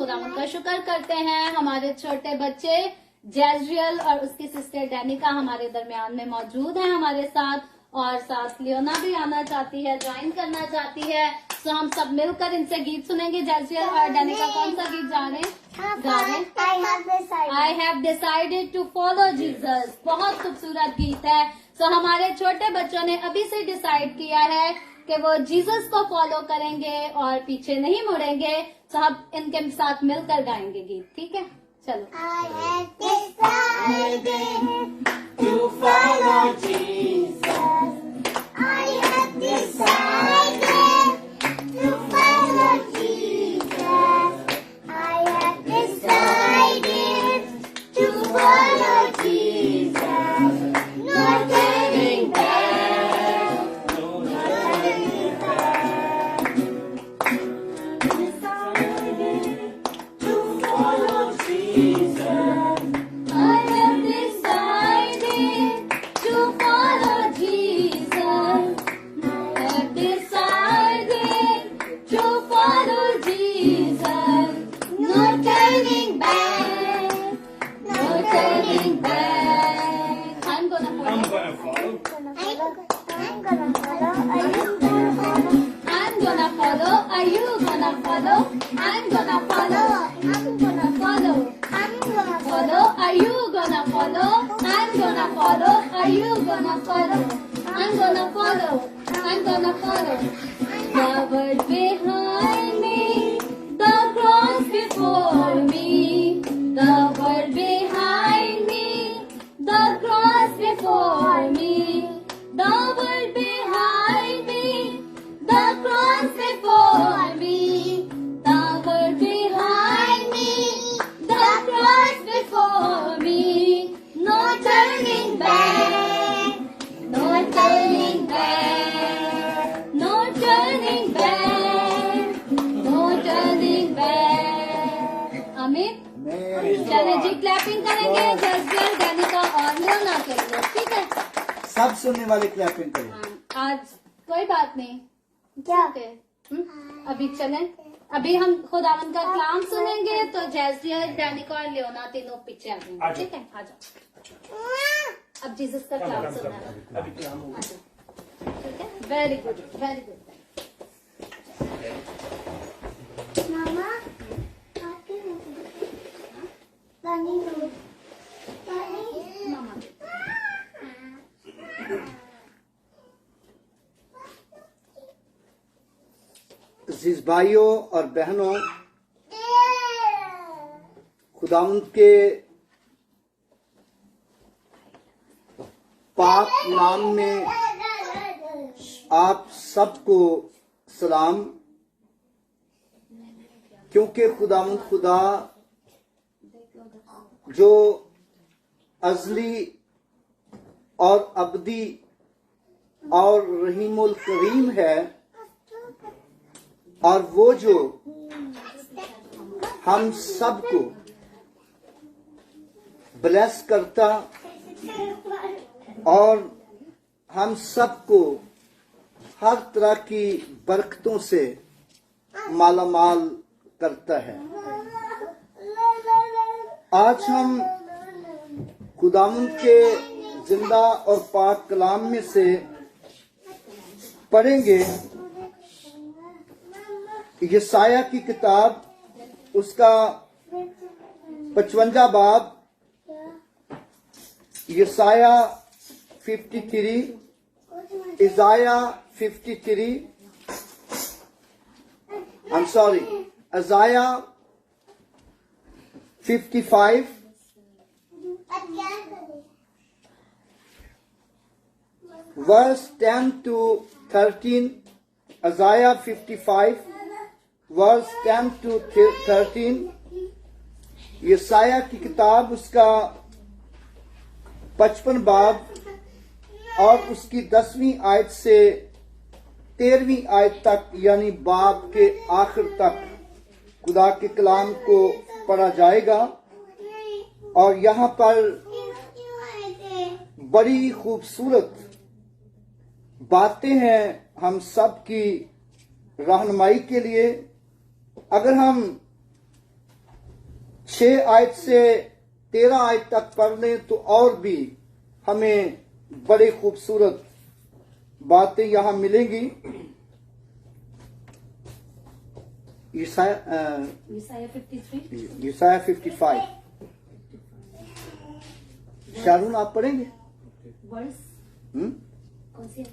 खुदावंद का शुक्र करते हैं। हमारे छोटे बच्चे जैजरियल और उसकी सिस्टर डैनिका हमारे दरमियान में मौजूद हैं हमारे साथ, और साथ लियोना भी आना चाहती है, ज्वाइन करना चाहती है। तो हम सब मिलकर इनसे गीत सुनेंगे। जैजरियल और डैनिका कौन सा गीत गा रहे? I have decided to follow Jesus. बहुत खूबसूरत गीत है। तो हमारे छोटे बच्चों ने अभी से डिसाइड किया है कि वो जीसस को फॉलो करेंगे और पीछे नहीं मुड़ेंगे। तो हम इनके साथ मिलकर गाएंगे गीत, ठीक है? चलो। I have decided to follow Jesus. I have decided to follow Jesus. I have decided to follow Jesus. No turning back. No turning back. Decided to follow Jesus. I have decided to follow Jesus. I have decided to follow Jesus. No turning back. No turning back. I'm gonna follow. I'm gonna follow. Are you gonna follow? I'm gonna follow. Are you gonna follow? I'm gonna follow. I'm gonna follow. I'm gonna Follow. Are you gonna follow? I'm gonna follow. Are you gonna follow? I'm gonna follow. I'm gonna follow. The word behind me, the cross before me. The word behind me, the cross before me. The word behind me, the cross before me. The word behind me, the cross before me. No turning back. No turning back. No turning back. No turning back. आमीन। चले जी, clapping करेंगे जैजरियल, Danica और लियोना के लिए, ठीक है? सब सुनने वाले क्लैपिंग करें। आज कोई बात नहीं, क्या? ठीक है? अभी चलें। अभी हम खुदावंद का कलाम सुनेंगे, तो जैजरियल, डैनिका और लियोना तीनों पीछे आ जाएंगे, ठीक है? आ जाओ। अब जीसस का कलाम सुनना है, आ जाओ, ठीक है? Very good, very good. मामा आके पानी दो। पानी मामा अजीज भाइयों और बहनों, खुदावंद के पाक नाम में आप सबको सलाम। क्योंकि खुदावंद खुदा जो अजली और अबदी और रहीमुल करीम है, और वो जो हम सबको ब्लेस करता और हम सबको हर तरह की बरकतों से मालामाल करता है। आज हम खुदावंद के जिंदा और पाक कलाम में से पढ़ेंगे यसाया की किताब, उसका 55 बाब, यसाया 53, इज़ाया 53, I'm sorry, Isaiah 55, verse 10 to 13, Isaiah 55, verse 10 to 13, यसाया की किताब, उसका 55 बाब और उसकी 10वीं आयत से 13वीं आयत तक, यानी बाब के आखिर तक खुदा के कलाम को पढ़ा जाएगा। और यहाँ पर बड़ी खूबसूरत बातें हैं हम सब की रहनुमाई के लिए। अगर हम 6 आयत से 13 आयत तक पढ़ लें तो और भी हमें बड़ी खूबसूरत बातें यहां मिलेंगी। ईसाया 55। शारून आप पढ़ेंगे? वर्स हम्म? कौन सी है?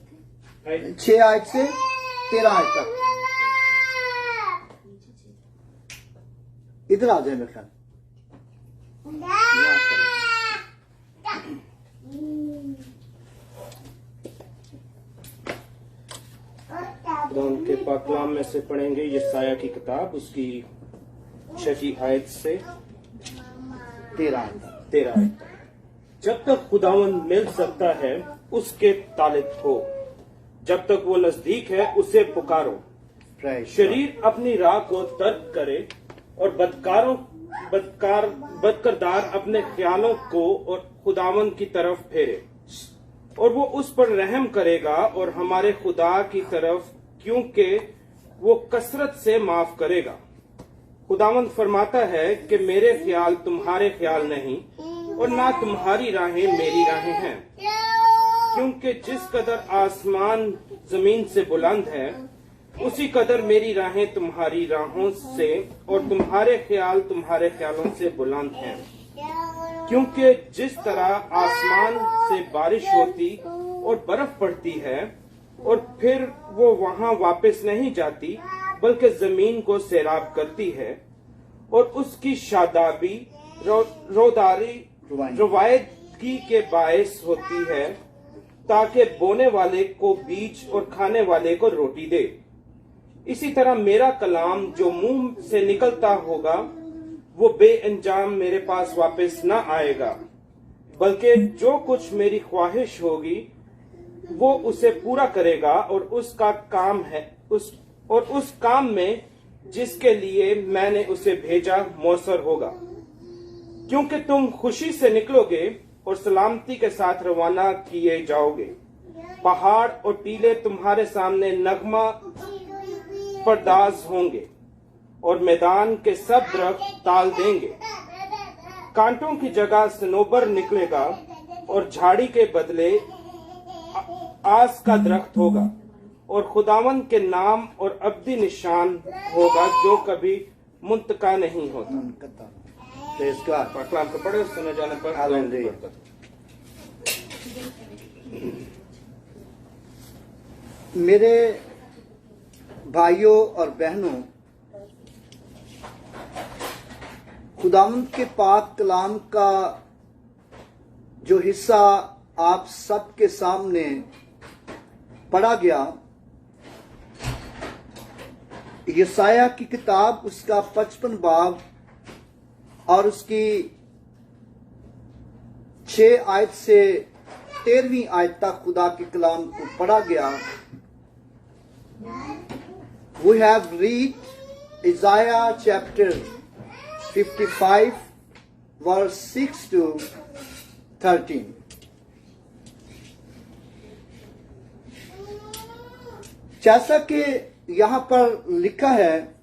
6 आयत से 13 आयत तक। इधर आ जाए मेरे ख्याल। खुदावंद के पाक कलाम में से पढ़ेंगे यशायाह की किताब, उसकी 6 आयत से 13 आयत तक। 13 आयत तक। जब तक खुदावंद मिल सकता है उसके तालिब हो, जब तक वो नजदीक है उसे पुकारो। शरीर अपनी राह को तर्क करे और बदकरदार अपने ख्यालों को और खुदावंद की तरफ फेरे, और वो उस पर रहम करेगा और हमारे खुदा की तरफ, क्योंकि वो कसरत से माफ करेगा। खुदावंद फरमाता है कि मेरे ख्याल तुम्हारे ख्याल नहीं और ना तुम्हारी राहें मेरी राहें हैं, क्योंकि जिस कदर आसमान जमीन से बुलंद है उसी कदर मेरी राहें तुम्हारी राहों से और तुम्हारे ख्याल तुम्हारे ख्यालों से बुलंद हैं। क्योंकि जिस तरह आसमान से बारिश होती और बर्फ पड़ती है और फिर वो वहां वापस नहीं जाती बल्कि जमीन को सैराब करती है और उसकी शादाबी रवायदगी के बायस होती है, ताकि बोने वाले को बीज और खाने वाले को रोटी दे, इसी तरह मेरा कलाम जो मुंह से निकलता होगा वो बेअंजाम मेरे पास वापस न आएगा, बल्कि जो कुछ मेरी ख्वाहिश होगी वो उसे पूरा करेगा और उसका काम है उस काम में जिसके लिए मैंने उसे भेजा मौसर होगा। क्योंकि तुम खुशी से निकलोगे और सलामती के साथ रवाना किए जाओगे। पहाड़ और टीले तुम्हारे सामने नगमा परदाज होंगे और मैदान के सब दरख्त ताल देंगे। कांटों की जगह सनोबर निकलेगा और झाड़ी के बदले आस का दरख्त होगा, और खुदावंद के नाम और अब्दी निशान होगा जो कभी मुंतका नहीं होता। कलाम को पढ़े, सुने जाने पर मेरे भाइयों और बहनों, खुदावंद के पाक कलाम का जो हिस्सा आप सबके सामने पढ़ा गया, यशायाह की किताब उसका 55 बाब और उसकी 6 आयत से 13वीं आयत तक खुदा के कलाम को पढ़ा गया। We have read Isaiah chapter 55 verse 6 to 13. जैसा कि यहां पर लिखा है,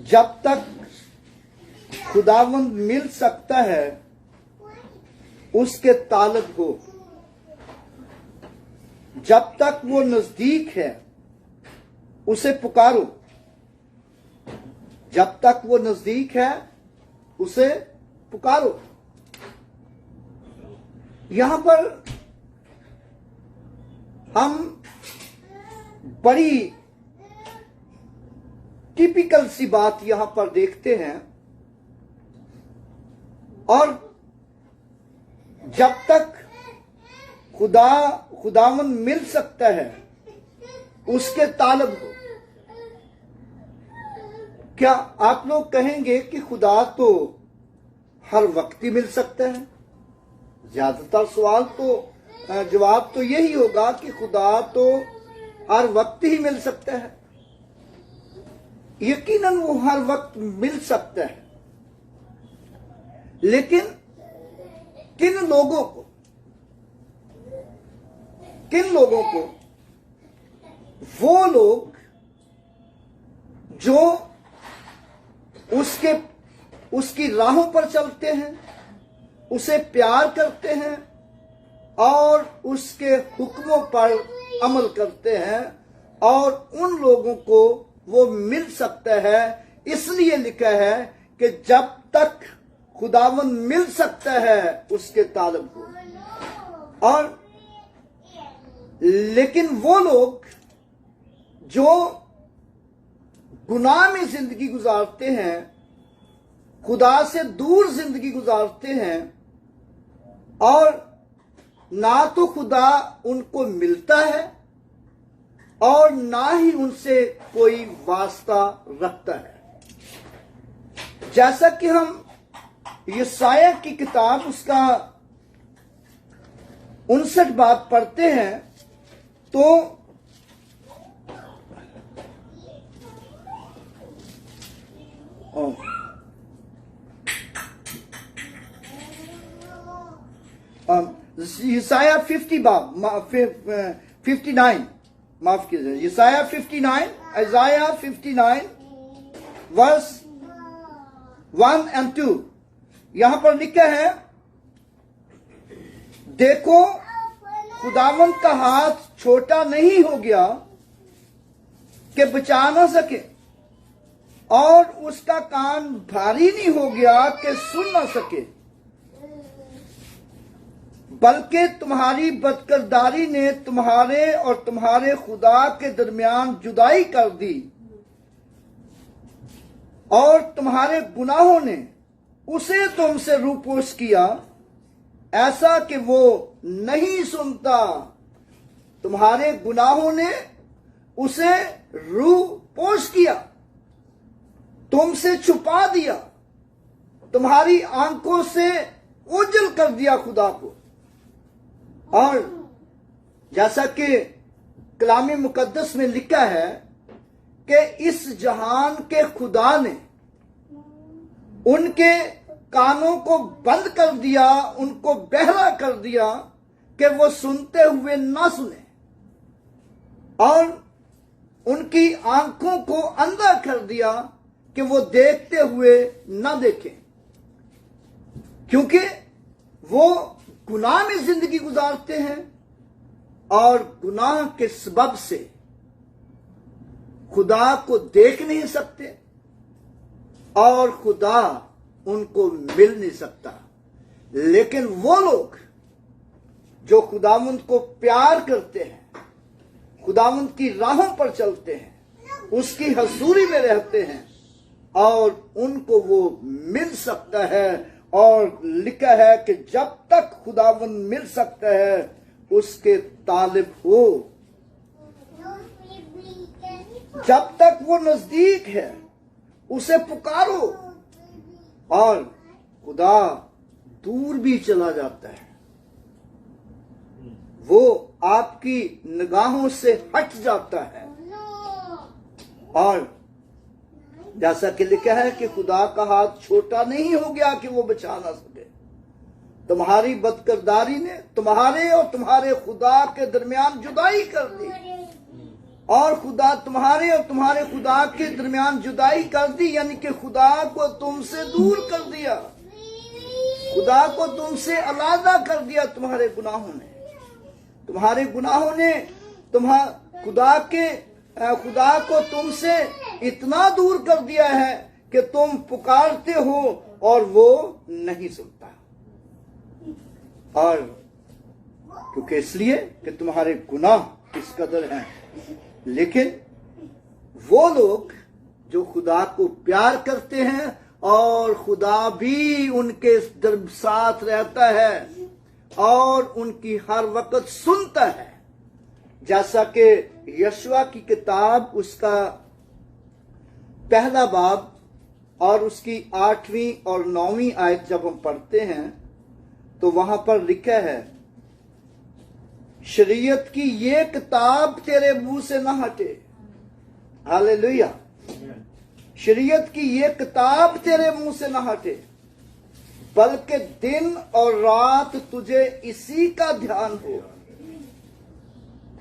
जब तक खुदावंद मिल सकता है उसके तालब हो, जब तक वो नजदीक है उसे पुकारो। जब तक वो नजदीक है उसे पुकारो। यहां पर हम बड़ी टिपिकल सी बात यहां पर देखते हैं, और जब तक खुदावंद मिल सकता है उसके तालब हो। क्या आप लोग कहेंगे कि खुदा तो हर वक्त ही मिल सकता है? ज्यादातर सवाल तो जवाब तो यही होगा कि खुदा तो हर वक्त ही मिल सकता है। यकीनन वो हर वक्त मिल सकता है, लेकिन किन लोगों को? वो लोग जो उसकी राहों पर चलते हैं, उसे प्यार करते हैं और उसके हुक्मों पर अमल करते हैं, और उन लोगों को वो मिल सकता है। इसलिए लिखा है कि जब तक खुदावन मिल सकता है उसके तालब को। और लेकिन वो लोग जो गुनाह में जिंदगी गुजारते हैं, खुदा से दूर जिंदगी गुजारते हैं, और ना तो खुदा उनको मिलता है और ना ही उनसे कोई वास्ता रखता है। जैसा कि हम यशायाह की किताब उसका 59 बाब पढ़ते हैं, तो यशायाह 50 बाब 59, माफ कीजिए, यशायाह 59, Isaiah 59 वर्स 1 and 2, यहां पर लिखा है, देखो खुदावन का हाथ छोटा नहीं हो गया कि बचा ना सके, और उसका कान भारी नहीं हो गया कि सुन ना सके, बल्कि तुम्हारी बदकिरदारी ने तुम्हारे और तुम्हारे खुदा के दरमियान जुदाई कर दी, और तुम्हारे गुनाहों ने उसे तुमसे रूपोश किया, ऐसा कि वो नहीं सुनता। तुम्हारे गुनाहों ने उसे रूपोश किया, तुमसे छुपा दिया, तुम्हारी आंखों से ओझल कर दिया खुदा को। और जैसा कि कलामी मुकद्दस में लिखा है कि इस जहान के खुदा ने उनके कानों को बंद कर दिया, उनको बहरा कर दिया कि वो सुनते हुए ना सुने, और उनकी आंखों को अंधा कर दिया कि वो देखते हुए ना देखें, क्योंकि वो गुनाह में जिंदगी गुजारते हैं और गुनाह के सबब से खुदा को देख नहीं सकते और खुदा उनको मिल नहीं सकता। लेकिन वो लोग जो खुदावंद को प्यार करते हैं, खुदावंद की राहों पर चलते हैं, उसकी हजूरी में रहते हैं, और उनको वो मिल सकता है। और लिखा है कि जब तक खुदावंद मिल सकता है उसके तालिब हो, जब तक वो नजदीक है उसे पुकारो। और खुदा दूर भी चला जाता है, वो आपकी निगाहों से हट जाता है। और जैसा कि लिखा है कि खुदा का हाथ छोटा नहीं हो गया कि वो बचा ना सके। तुम्हारी बदकिरदारी ने तुम्हारे और तुम्हारे खुदा के दरमियान जुदाई कर दी, और खुदा तुम्हारे और तुम्हारे खुदा के दरमियान जुदाई कर दी, यानी कि खुदा को तुमसे दूर कर दिया, खुदा को तुमसे अलग कर दिया। तुम्हारे गुनाहों ने खुदा को तुमसे इतना दूर कर दिया है कि तुम पुकारते हो और वो नहीं सुनता। और क्योंकि इसलिए कि तुम्हारे गुनाह इस कदर हैं। लेकिन वो लोग जो खुदा को प्यार करते हैं और खुदा भी उनके साथ रहता है और उनकी हर वक्त सुनता है, जैसा कि यशवा की किताब उसका 1 बाब और उसकी 8वीं और 9वीं आयत जब हम पढ़ते हैं तो वहां पर लिखा है, शरीयत की ये किताब तेरे मुंह से ना हटे। हालेलुया। शरीयत की ये किताब तेरे मुंह से ना हटे, बल्कि दिन और रात तुझे इसी का ध्यान हो।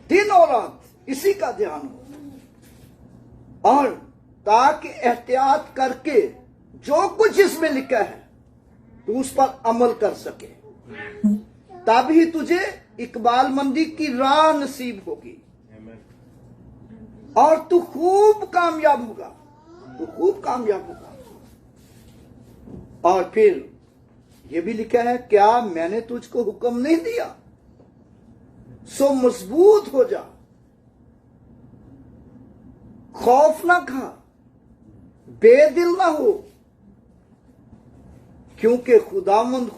दिन और रात इसी का ध्यान हो, और ताकि एहतियात करके जो कुछ इसमें लिखा है तू उस पर अमल कर सके, तब ही तुझे इकबालमंदी की राह नसीब होगी और तू खूब कामयाब होगा, तू खूब कामयाब होगा। और फिर यह भी लिखा है, क्या मैंने तुझको हुक्म नहीं दिया, सो मजबूत हो जा, खौफ ना खा, बेदिल ना हो, क्योंकि खुदावंद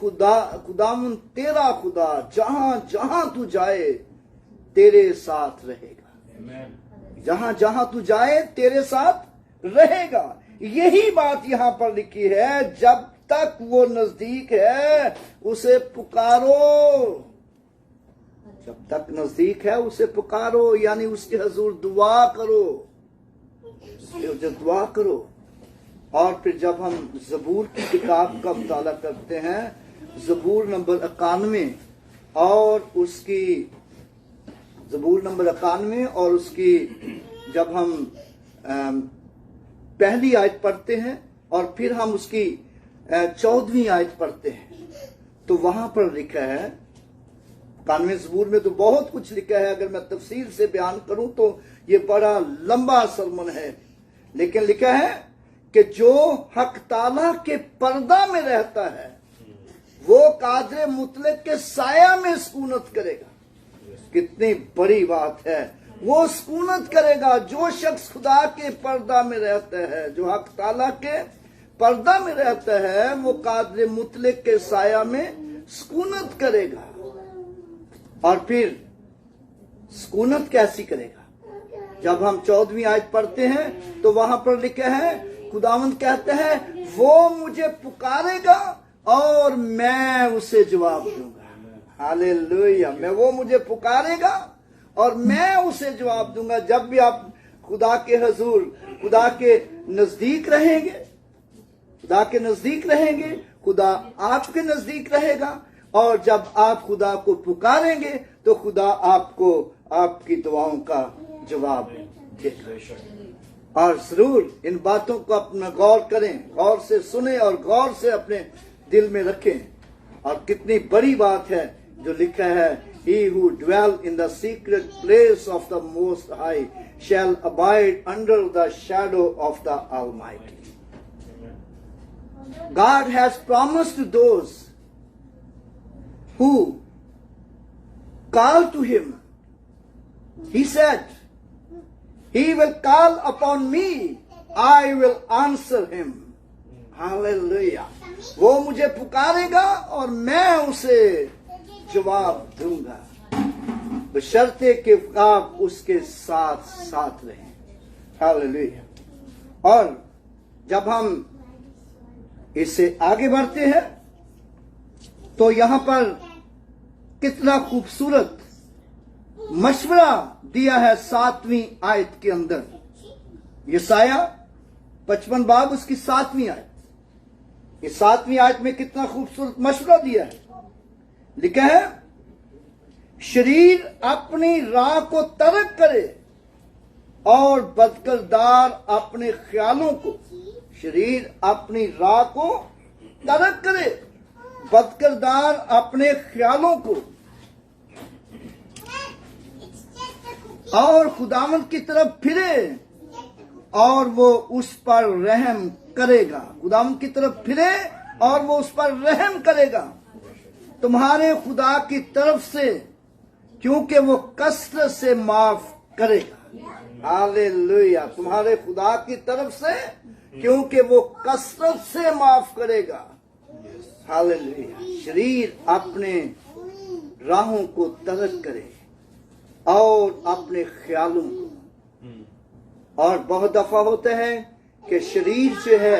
तेरा खुदा जहां जहां तू जाए तेरे साथ रहेगा, जहां जहां तू जाए तेरे साथ रहेगा। यही बात यहां पर लिखी है, जब तक वो नजदीक है उसे पुकारो, जब तक नजदीक है उसे पुकारो, यानी उसके हजूर दुआ करो, दुआ करो। और फिर जब हम ज़बूर की किताब का मुताला करते हैं, ज़बूर नंबर 91 और उसकी ज़बूर नंबर 91 और उसकी जब हम पहली आयत पढ़ते हैं और फिर हम उसकी 14वीं आयत पढ़ते हैं, तो वहां पर लिखा है, 91 ज़बूर में तो बहुत कुछ लिखा है, अगर मैं तफसील से बयान करूं तो ये बड़ा लंबा सरमन है, लेकिन लिखा है कि जो हक ताला के पर्दा में रहता है वो कादरे मुतलक के साया में सुकूनत करेगा। कितनी बड़ी बात है, वो सुकूनत करेगा जो शख्स खुदा के पर्दा में रहता है, जो हक ताला के पर्दा में रहता है वो कादरे मुतलक के साया में सुकूनत करेगा। और फिर सुकूनत कैसी करेगा? जब हम 14वीं आयत पढ़ते हैं तो वहां पर लिखा है, खुदावंद कहते हैं वो मुझे पुकारेगा और मैं उसे जवाब दूंगा। हालेलुया, मैं वो मुझे पुकारेगा और मैं उसे जवाब दूंगा। जब भी आप खुदा के हजूर, खुदा के नजदीक रहेंगे, खुदा के नजदीक रहेंगे, खुदा आपके नजदीक रहेगा, और जब आप खुदा को पुकारेंगे तो खुदा आपको आपकी दुआओं का जवाब देगा। और जरूर इन बातों को अपना गौर करें, गौर से सुने और गौर से अपने दिल में रखें। और कितनी बड़ी बात है जो लिखा है, He who dwell in the secret place of the Most High shall abide under the shadow of the Almighty. God has promised to those who call to Him. He said, He will call upon me, I will answer him. Hallelujah. वो मुझे पुकारेगा और मैं उसे जवाब दूंगा, बशर्ते कि आप उसके साथ साथ रहें। हालेलुया। और जब हम इससे आगे बढ़ते हैं तो यहां पर कितना खूबसूरत मशवरा दिया है 7वीं आयत के अंदर। यशाया 55 बाब उसकी 7वीं आयत, इस 7वीं आयत में कितना खूबसूरत मशवरा दिया है। लिखा है, शरीर अपनी राह को तर्क करे और बदकिरदार अपने ख्यालों को, शरीर अपनी राह को तर्क करे, बदकिरदार अपने ख्यालों को, और खुदावंद की तरफ फिरे और वो उस पर रहम करेगा। खुदावंद की तरफ फिरे और वो उस पर रहम करेगा, तुम्हारे खुदा की तरफ से, क्योंकि वो कसरत से माफ करेगा। हालेलुया। तुम्हारे खुदा की तरफ से, क्योंकि वो कसरत से माफ करेगा। हालेलुया। शरीर अपने राहों को तर्क करे और अपने ख्यालों को। और बहुत दफा होता है कि शरीर जो है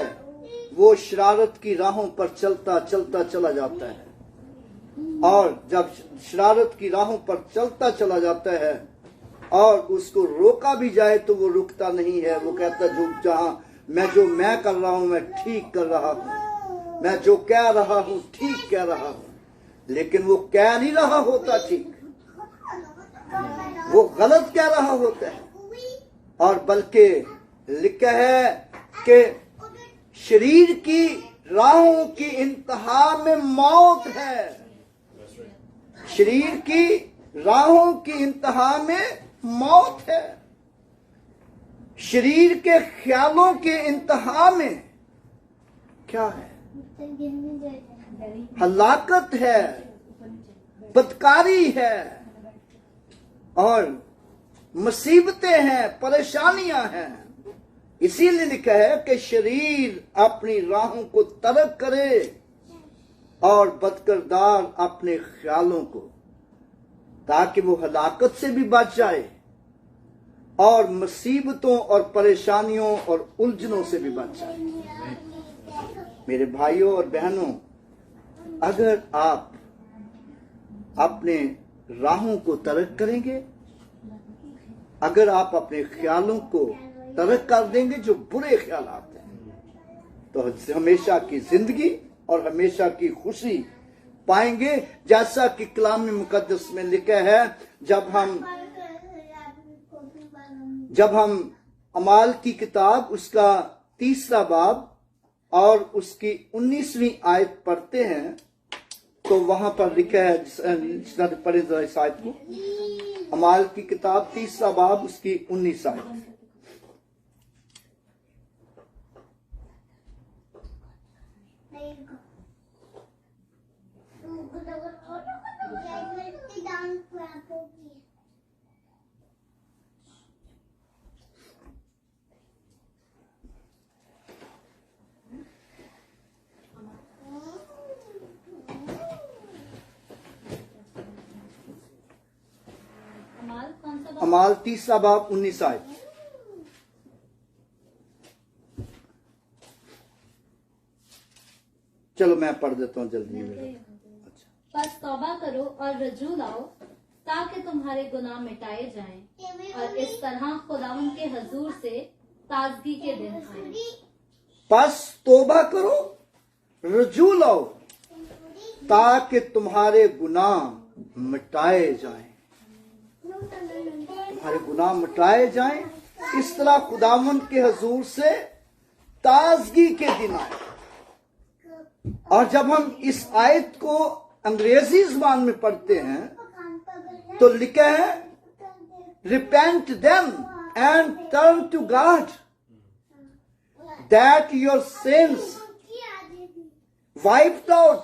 वो शरारत की राहों पर चलता चलता चला जाता है, और जब शरारत की राहों पर चलता चला जाता है और उसको रोका भी जाए तो वो रुकता नहीं है। वो कहता जो मैं कर रहा हूं मैं ठीक कर रहा हूं, मैं जो कह रहा हूं ठीक कह रहा हूं, लेकिन वो कह नहीं रहा होता ठीक, वो गलत कह रहा होता है। और बल्कि लिखा है कि शरीर की राहों की इंतहा में मौत है। शरीर की राहों की इंतहा में मौत है। शरीर के ख्यालों के इंतहा में क्या है? हलाकत है, बदकारी है और मुसीबतें हैं, परेशानियां हैं। इसीलिए लिखा है कि शरीर अपनी राहों को तर्क करे और बदकिरदार अपने ख्यालों को, ताकि वो हलाकत से भी बच जाए और मुसीबतों और परेशानियों और उलझनों से भी बच जाए। मेरे भाइयों और बहनों, अगर आप अपने राहों को तर्क करेंगे, अगर आप अपने ख्यालों को तर्क कर देंगे जो बुरे ख्याल आते हैं, तो हमेशा की जिंदगी और हमेशा की खुशी पाएंगे। जैसा कि कलाम मुकद्दस में लिखा है, जब हम अमाल की किताब उसका 3 बाब और उसकी 19वीं आयत पढ़ते हैं, तो वहां पर लिखा है, पढ़े जरा इस आयत को, अमाल की किताब 3 बाब उसकी 19 आयत। अमाल 3 बाब 19 आयत। चलो मैं पढ़ देता हूँ जल्दी। अच्छा। बस तौबा करो और रजू लाओ ताकि तुम्हारे गुनाह मिटाए जाएं और इस तरह खुदावंद के हजूर से ताजगी के दिन आए। बस तौबा करो, रजू लाओ ताकि तुम्हारे गुनाह मिटाए जाएं। तुम्हारे गुनाह मिटाए जाएं, इस तरह खुदावंद के हजूर से ताजगी के दिन आए। और जब हम इस आयत को अंग्रेजी जुबान में पढ़ते हैं तो लिखा है, repent them and turn to God that your sins wiped out,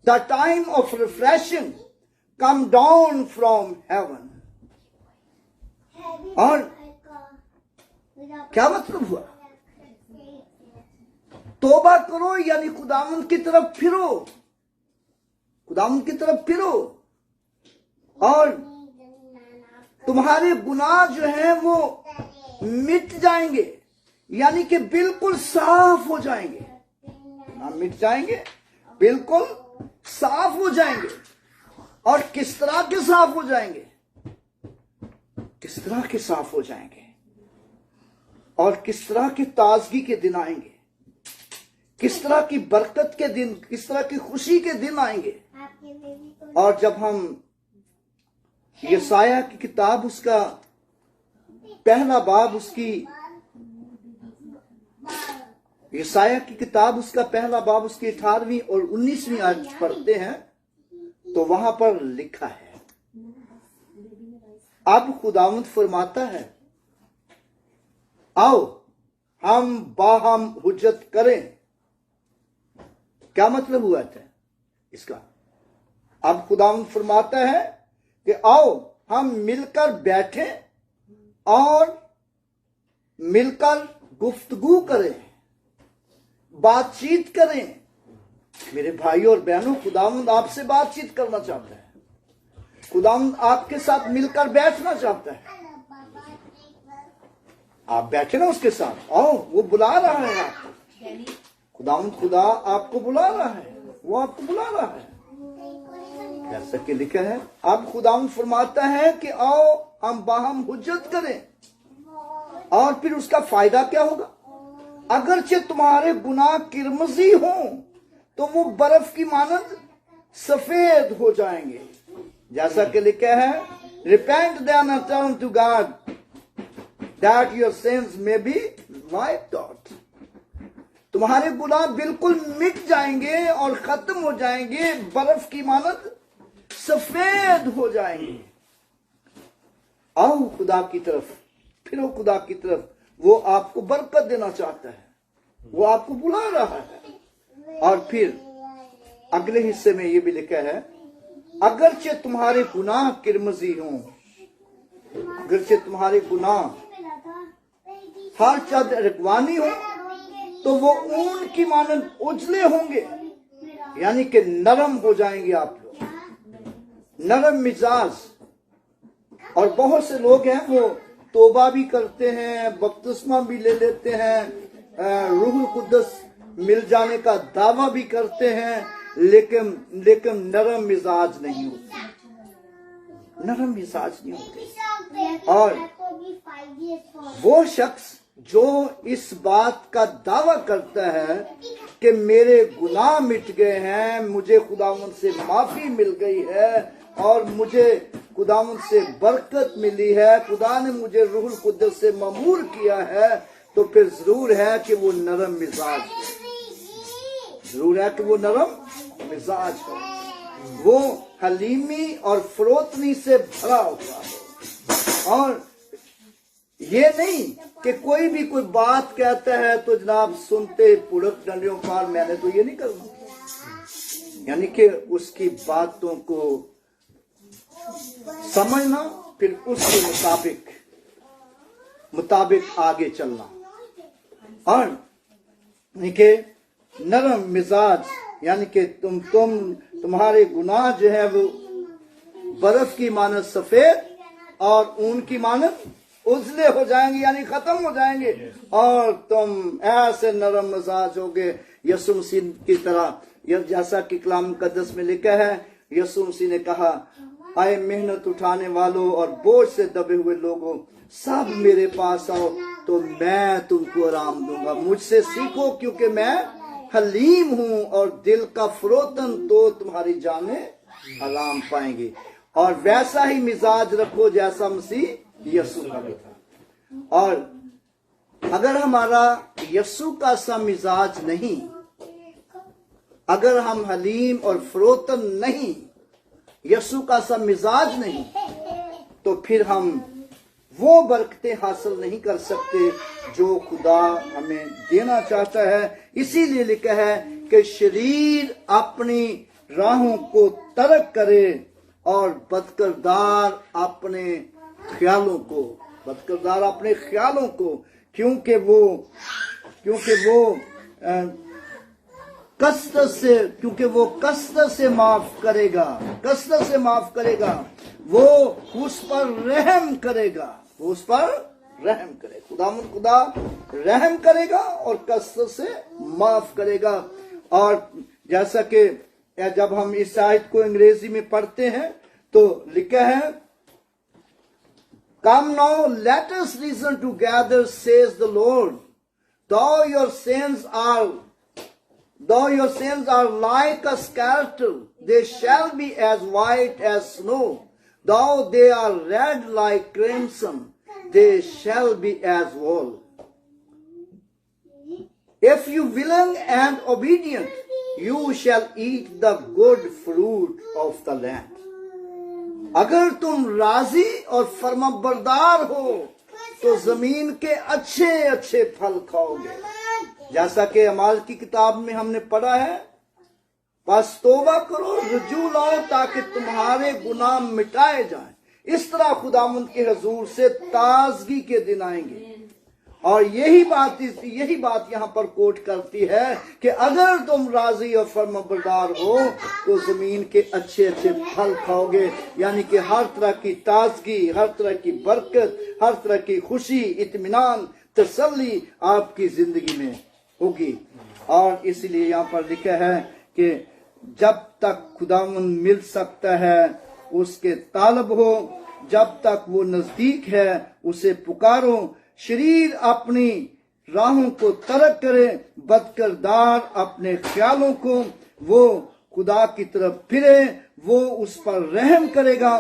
the time of refreshing come down from heaven. और क्या मतलब हुआ? तौबा करो यानी खुदावंद की तरफ फिरो, खुदावंद की तरफ फिरो और तुम्हारे गुनाह जो हैं वो मिट जाएंगे, यानी कि बिल्कुल साफ हो जाएंगे। गुनाह मिट जाएंगे, बिल्कुल साफ हो जाएंगे। और किस तरह के साफ हो जाएंगे? किस तरह के साफ हो जाएंगे और किस तरह की ताजगी के दिन आएंगे, किस तरह की बरकत के दिन, किस तरह की खुशी के दिन आएंगे। और जब हम यशाया की किताब उसका 1 बाब उसकी यशाया की किताब उसका 1 बाब उसकी 18वीं और 19वीं आयत पढ़ते हैं तो वहां पर लिखा है, अब खुदावंद फरमाता है, आओ हम बाहम हुज्जत करें। क्या मतलब हुआ था इसका? अब खुदावंद फरमाता है कि आओ हम मिलकर बैठें और मिलकर गुफ्तगू करें, बातचीत करें। मेरे भाइयों और बहनों, खुदावंद आपसे बातचीत करना चाहता है, खुदावंद आपके साथ मिलकर बैठना चाहता है। आप बैठे ना उसके साथ, आओ, वो बुला रहा है आपको। खुदावंद खुदा आपको बुला रहा है, वो आपको बुला रहा है। जैसा कि लिखा है, अब खुदावंद फरमाता है कि आओ हम बाहम हुज्जत करें। और फिर उसका फायदा क्या होगा? अगरचे तुम्हारे गुनाह किरमजी हों तो वो बर्फ की मानंद सफेद हो जाएंगे। जैसा कि लिखा है, repent then and turn to God that your sins may be wiped out. तुम्हारे गुनाह बिल्कुल मिट जाएंगे और खत्म हो जाएंगे, बर्फ की मानद सफेद हो जाएंगे। आओ खुदा की तरफ, फिरो खुदा की तरफ। वो आपको बरकत देना चाहता है, वो आपको बुला रहा है। और फिर अगले हिस्से में ये भी लिखा है, अगरचे तुम्हारे गुनाह किरमजी हों, अगरचे तुम्हारे गुनाह हर चद रगवानी हो, तो वो ऊन की मानंद उजले होंगे, यानी कि नरम हो जाएंगे आप लोग, नरम मिजाज। और बहुत से लोग हैं वो तोबा भी करते हैं, बपतिस्मा भी ले लेते हैं, रूहुल कुद्दस मिल जाने का दावा भी करते हैं, लेकिन नरम मिजाज नहीं होते, नरम मिजाज नहीं होते। और वो शख्स जो इस बात का दावा करता है कि मेरे गुनाह मिट गए हैं, मुझे खुदावंद से माफी मिल गई है और मुझे खुदावंद से बरकत मिली है, खुदा ने मुझे रूहुल कुद्दस से ममूर किया है, तो फिर जरूर है कि वो नरम मिजाज है, जरूर है कि वो नरम मिजाज है, वो हलीमी और फरोतनी से भरा हुआ है। और ये नहीं कि कोई भी कोई बात कहता है तो जनाब सुनते पुड़क डंडियों पार, मैंने तो ये नहीं करना, यानी कि उसकी बातों को समझना, फिर उसके मुताबिक आगे चलना। और कि नरम मिजाज, यानी कि तुम्हारे गुनाह जो है वो बर्फ की मानद सफेद और ऊन की मानद उजले हो जाएंगे, यानी खत्म हो जाएंगे, और तुम ऐसे नरम मिजाज होगे यीशु मसीह की तरह। जैसा कि कलाम मुकद्दस में लिखा है, यीशु मसीह ने कहा, आए मेहनत उठाने वालों और बोझ से दबे हुए लोगों, सब मेरे पास आओ तो मैं तुमको आराम दूंगा। मुझसे सीखो क्योंकि मैं हलीम हूँ और दिल का फरोतन, तो तुम्हारी जानें आराम पाएंगे। और वैसा ही मिजाज रखो जैसा मसीह यीशु का भी था। और अगर हमारा यीशु का सा मिजाज नहीं, अगर हम हलीम और फरोतन नहीं, यीशु का सा मिजाज नहीं, तो फिर हम वो बरकतें हासिल नहीं कर सकते जो खुदा हमें देना चाहता है। इसीलिए लिखा है कि शरीर अपनी राहों को तर्क करे और बदकिरदार अपने ख्यालों को, क्योंकि वो कसरत से माफ करेगा, वो उस पर रहम करेगा, खुदा रहम करेगा और कसरत से माफ करेगा। और जैसा कि जब हम इस आयत को अंग्रेजी में पढ़ते हैं तो लिखा है, Come now, let us reason together, says the Lord. Though your sins are like a scarlet, they shall be as white as snow. Though they are red like crimson, they shall be as wool. If you willing and obedient, you shall eat the good fruit of the land. अगर तुम राजी और फरमाबरदार हो तो जमीन के अच्छे अच्छे फल खाओगे। जैसा कि अमाल की किताब में हमने पढ़ा है, बस तौबा करो, रुजू लाओ ताकि तुम्हारे गुनाह मिटाए जाएं। इस तरह खुदावंद के हुजूर से ताजगी के दिन आएंगे। और यही बात यहाँ पर कोट करती है कि अगर तुम राजी और फरमाबरदार हो तो जमीन के अच्छे अच्छे फल खाओगे, यानी कि हर तरह की ताजगी, हर तरह की बरकत, हर तरह की खुशी, इत्मीनान, तसल्ली आपकी जिंदगी में होगी। और इसलिए यहाँ पर लिखा है कि जब तक खुदावंद मिल सकता है उसके तालब हो, जब तक वो नजदीक है उसे पुकारो। शरीर अपनी राहों को तर्क करे, बदकिरदार अपने ख्यालों को, वो खुदा की तरफ फिरे, वो उस पर रहम करेगा।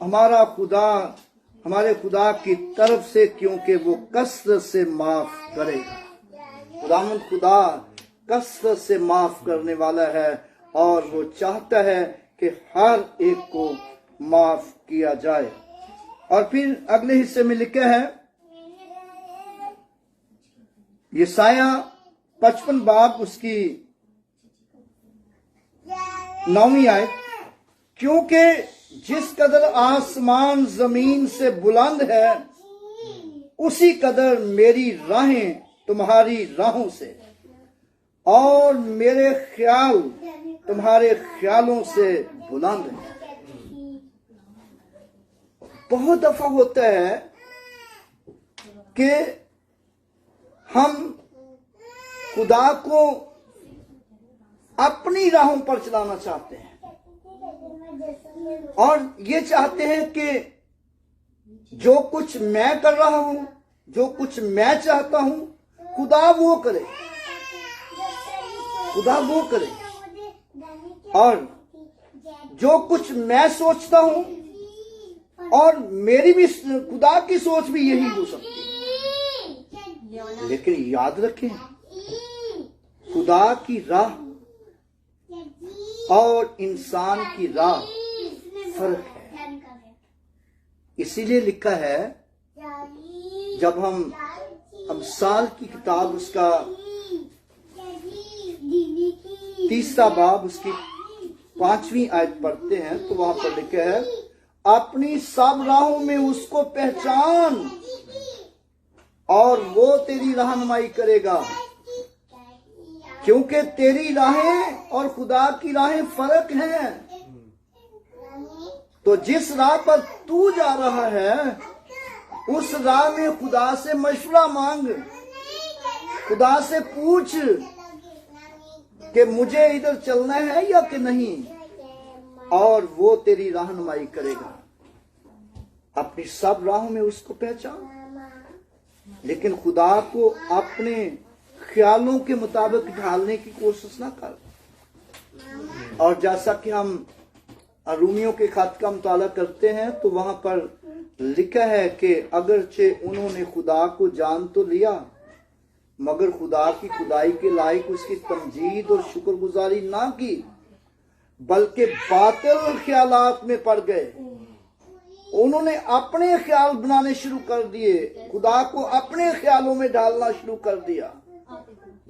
हमारे खुदा की तरफ से, क्योंकि वो कसरत से माफ करेगा। खुदावंद खुदा कसरत से माफ करने वाला है और वो चाहता है कि हर एक को माफ किया जाए। और फिर अगले हिस्से में लिखा है यशाया 55 बाब उसकी 9वीं आयत, क्योंकि जिस कदर आसमान जमीन से बुलंद है उसी कदर मेरी राहें तुम्हारी राहों से और मेरे ख्याल तुम्हारे ख्यालों से बुलंद है। बहुत दफा होता है कि हम खुदा को अपनी राहों पर चलाना चाहते हैं और ये चाहते हैं कि जो कुछ मैं कर रहा हूं, जो कुछ मैं चाहता हूं, खुदा वो करे, खुदा वो करे। और जो कुछ मैं सोचता हूं और मेरी भी खुदा की सोच भी यही हो सकती है। लेकिन याद रखें, खुदा की राह और इंसान की राह फर्क है। इसीलिए लिखा है, जब हम अमसाल की किताब उसका 3 बाब उसकी 5वीं आयत पढ़ते हैं तो वहां पर लिखा है, अपनी सब राहों में उसको पहचान और वो तेरी रहनुमाई करेगा, क्योंकि तेरी राहें और खुदा की राहें फर्क हैं। तो जिस राह पर तू जा रहा है उस राह में खुदा से मशवरा मांग, खुदा से पूछ कि मुझे इधर चलना है या कि नहीं, और वो तेरी रहनुमाई करेगा। अपनी सब राहों में उसको पहचान, लेकिन खुदा को अपने ख्यालों के मुताबिक ढालने की कोशिश ना कर। और जैसा कि हम रूमियों के खत का मुताला करते हैं तो वहां पर लिखा है कि अगरचे उन्होंने खुदा को जान तो लिया मगर खुदा की खुदाई के लायक उसकी तमजीद और शुक्रगुजारी ना की, बल्कि बातिल ख्यालात में पड़ गए। उन्होंने अपने ख्याल बनाने शुरू कर दिए, खुदा को अपने ख्यालों में डालना शुरू कर दिया।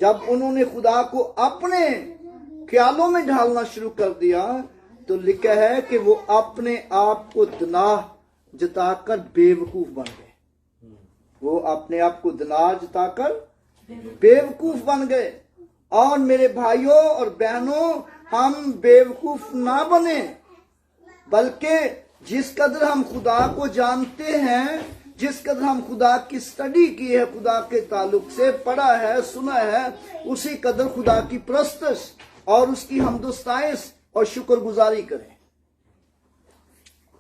जब उन्होंने खुदा को अपने ख्यालों में ढालना शुरू कर दिया तो लिखा है कि वो अपने आप को दनाह जताकर बेवकूफ बन गए। वो अपने आप को दनाह जताकर बेवकूफ बन गए। और मेरे भाइयों और बहनों, हम बेवकूफ ना बने, बल्कि जिस कदर हम खुदा को जानते हैं, जिस कदर हम खुदा की स्टडी की है, खुदा के ताल्लुक से पढ़ा है, सुना है, उसी कदर खुदा की परस्तश और उसकी हमदोस्ताइश और शुक्रगुजारी करें।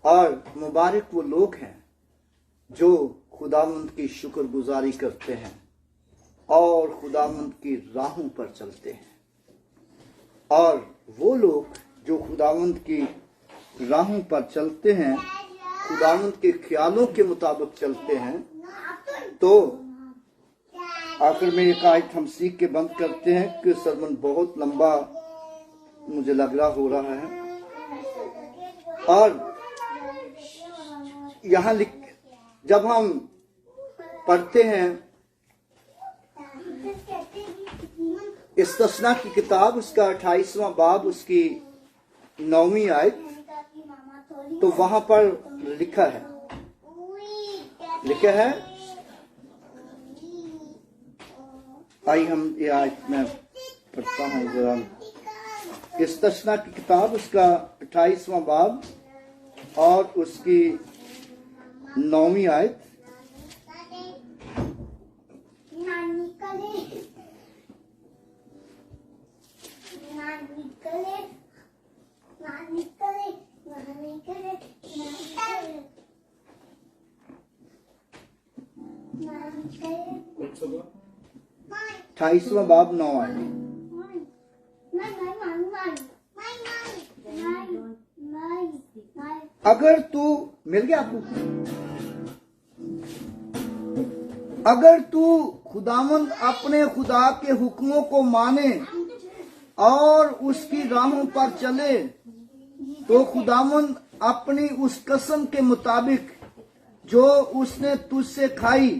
और मुबारक वो लोग हैं जो खुदावंद की शुक्रगुजारी करते हैं और खुदावंद की राहों पर चलते हैं। और वो लोग जो खुदावंद की राहों पर चलते हैं, खुदावंद के ख्यालों के मुताबिक चलते हैं, तो आखिर में एक आयत हम सीख के बंद करते हैं कि सरमन बहुत लंबा मुझे लग रहा हो रहा है। और यहाँ जब हम पढ़ते हैं इस्तस्ना की किताब उसका 28वां बाब उसकी 9वीं आयत, तो वहां पर लिखा है आई हम ये आयत में पढ़ता हूँ जरा। इस्तस्ना की किताब उसका 28वां बाब और उसकी 9वीं आयत। अट्ठाईसवां बाब 9 आयत। अगर तू मिल गया आपको, अगर तू खुदावंद अपने खुदा के हुक्मों को माने और उसकी राहों पर चले तो खुदावंद अपनी उस कसम के मुताबिक जो उसने तुझसे खाई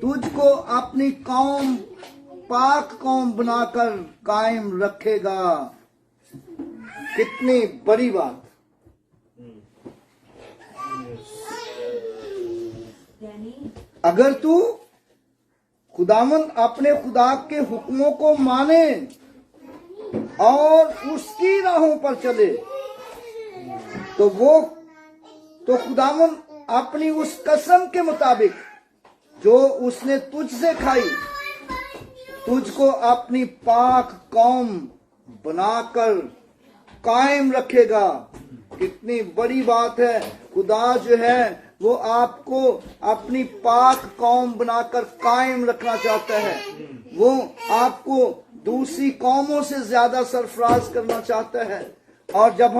तुझको अपनी कौम पाक कौम बनाकर कायम रखेगा। कितनी बड़ी बात। अगर तू खुदावंद अपने खुदा के हुक्मों को माने और उसकी राहों पर चले तो खुदावंद अपनी उस कसम के मुताबिक जो उसने तुझसे खाई तुझको अपनी पाक कौम बनाकर कायम रखेगा। कितनी बड़ी बात है। खुदा जो है वो आपको अपनी पाक कौम बनाकर कायम रखना चाहता है। वो आपको दूसरी कौमों से ज्यादा सरफराज करना चाहता है। और जब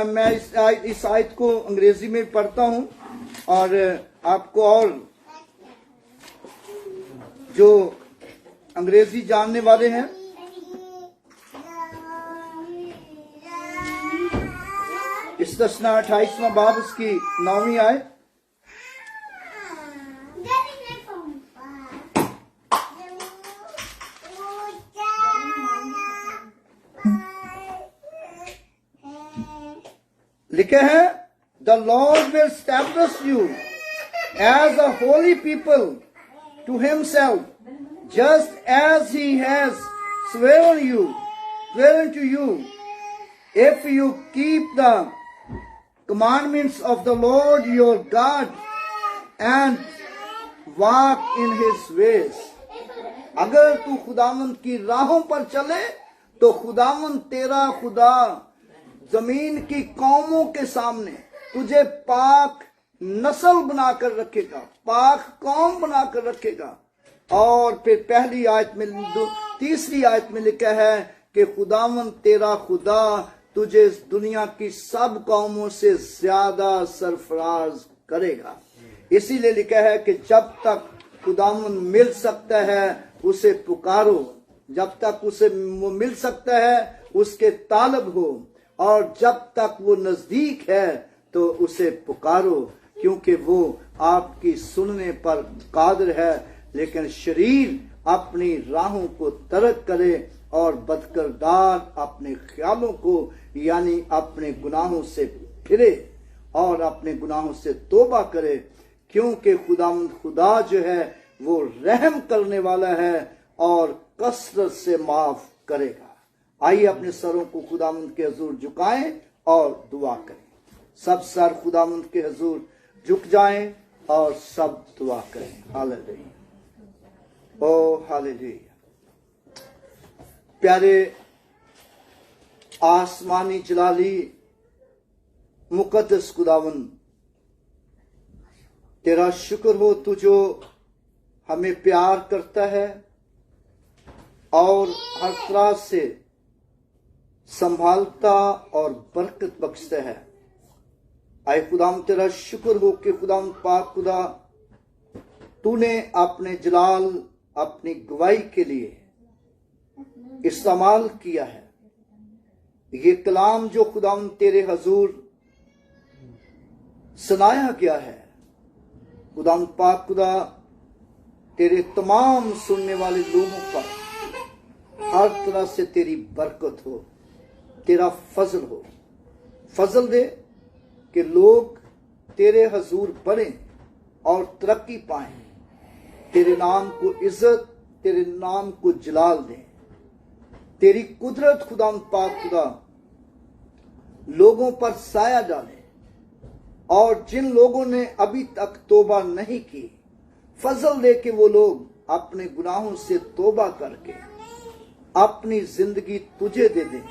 मैं इस आयत को अंग्रेजी में पढ़ता हूं और आपको और जो अंग्रेजी जानने वाले हैं इस्तिस्ना 28वां बाब उसकी 9वीं आयत। लिखे हैं the Lord will establish you as a holy people to himself just as he has swearen to you if you keep the commandments of the Lord your God and walk in his ways। अगर तू खुदावंद की राहों पर चले तो खुदावंद तेरा खुदा जमीन की कौमों के सामने तुझे पाक नस्ल बनाकर रखेगा, पाक कौम बनाकर रखेगा। और फिर पहली आयत में तीसरी आयत में लिखा है कि खुदावंद तेरा खुदा तुझे इस दुनिया की सब कौमों से ज्यादा सरफराज करेगा। इसीलिए लिखा है कि जब तक खुदावंद मिल सकता है उसे पुकारो, जब तक उसे वो मिल सकता है उसके तालब हो, और जब तक वो नजदीक है तो उसे पुकारो, क्योंकि वो आपकी सुनने पर कादिर है। लेकिन शरीर अपनी राहों को तर्क करे और बदकिरदार अपने ख्यालों को यानी अपने गुनाहों से फिरे और अपने गुनाहों से तौबा करे, क्योंकि खुदा जो है वो रहम करने वाला है और कसरत से माफ करेगा। आइए अपने सरों को खुदावंद के हजूर झुकाएं और दुआ करें। सब सर खुदावंद के हजूर झुक जाएं और सब दुआ करें। हालेलुया, ओ हालेलुया। प्यारे आसमानी जलाली मुकद्दस खुदावंद, तेरा शुक्र हो तू जो हमें प्यार करता है और हर तरह से संभालता और बरकत बख्शता है। आए खुदाम तेरा शुक्र हो कि खुदाम पाक खुदा तूने अपने जलाल अपनी गवाही के लिए इस्तेमाल किया है। ये कलाम जो खुदाम तेरे हजूर सुनाया गया है, खुदाम पाक खुदा तेरे तमाम सुनने वाले लोगों पर हर तरह से तेरी बरकत हो, तेरा फजल हो। फजल दे कि लोग तेरे हजूर बढ़ें और तरक्की पाएं, तेरे नाम को इज्जत, तेरे नाम को जलाल दें। तेरी कुदरत खुदाम पाक खुदा लोगों पर साया डाले, और जिन लोगों ने अभी तक तौबा नहीं की, फजल दे कि वो लोग अपने गुनाहों से तौबा करके अपनी जिंदगी तुझे दे दें,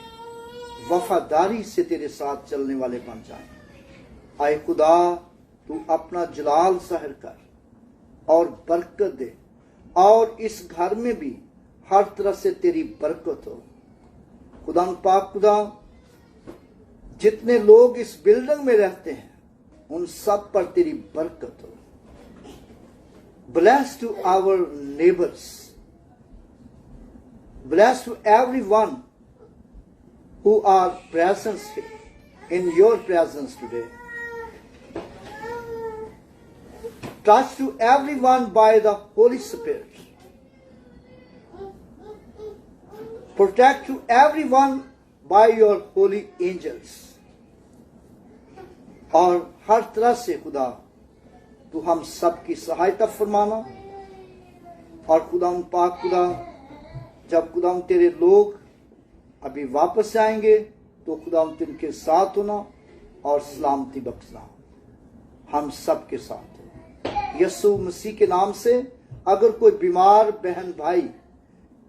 वफादारी से तेरे साथ चलने वाले बन जाएं। आए खुदा तू अपना जलाल ज़ाहिर कर और बरकत दे, और इस घर में भी हर तरह से तेरी बरकत हो। खुदा पाक खुदा जितने लोग इस बिल्डिंग में रहते हैं उन सब पर तेरी बरकत हो। Bless to our neighbors. Bless to everyone who are present in your presence today. Touch to everyone by the Holy Spirit. Protect to everyone by your holy angels. और हर तरह से खुदा तू हम सब की सहायता फरमाना। और खुदा पाक खुदा जब खुदा तेरे लोग अभी वापस आएंगे तो खुदा तिनके साथ होना और सलामती बख्शना हम सब के साथ हो। यीशु मसीह के नाम से अगर कोई बीमार बहन भाई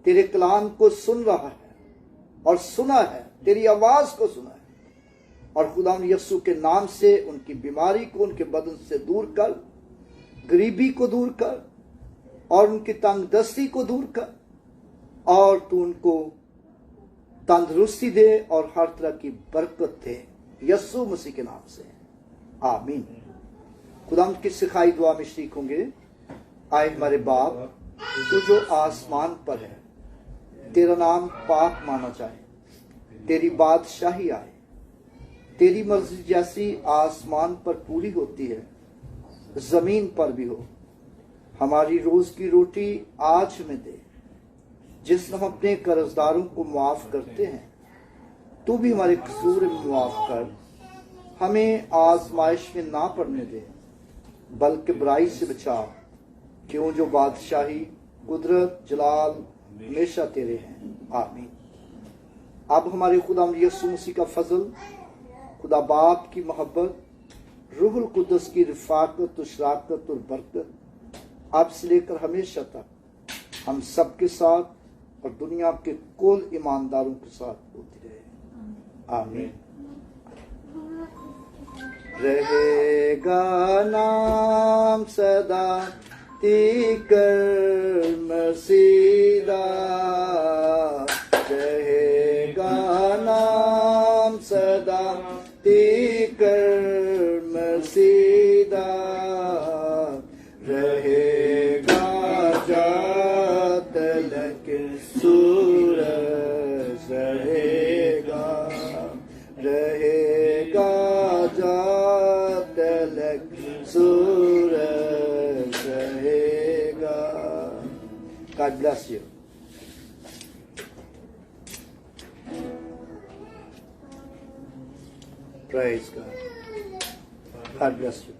तेरे कलाम को सुन रहा है और सुना है, तेरी आवाज को सुना है, और खुदा यीशु के नाम से उनकी बीमारी को उनके बदन से दूर कर, गरीबी को दूर कर और उनकी तंगदस्ती को दूर कर, और तू उनको तंदुरुस्ती दे और हर तरह की बरकत दे यीशु मसीह के नाम से, आमीन। खुदा की सिखाई दुआ में शरीक होंगे। आए हमारे बाप, तू जो आसमान पर है, तेरा नाम पाक माना जाए, तेरी बादशाही आए, तेरी मर्जी जैसी आसमान पर पूरी होती है जमीन पर भी हो। हमारी रोज की रोटी आज हमें दे, जिसमें हम अपने कर्जदारों को माफ करते हैं, तू भी हमारे कसूर में माफ कर। हमें आजमाइश में ना पड़ने दे, बल्कि बुराई से बचा, क्यों जो बादशाही, कुदरत, जलाल हमेशा तेरे हैं, आमीन। अब हमारे खुदा यीशु मसीह का फजल, खुदा बाप की मोहब्बत, रूहुल कुद्दस की रिफाकत और शराकत और बरकत अब से लेकर हमेशा तक हम सबके साथ और दुनिया के कुल ईमानदारों के साथ होती रहे, आमीन। रहेगा नाम सदा तीकर मसीदा, रहेगा नाम सदा तीकर मसीदा, रहेगा जात लक सूरज, रहेगा रहेगा जात लक सूरज रहेगा। God bless you. Praise God. God bless you.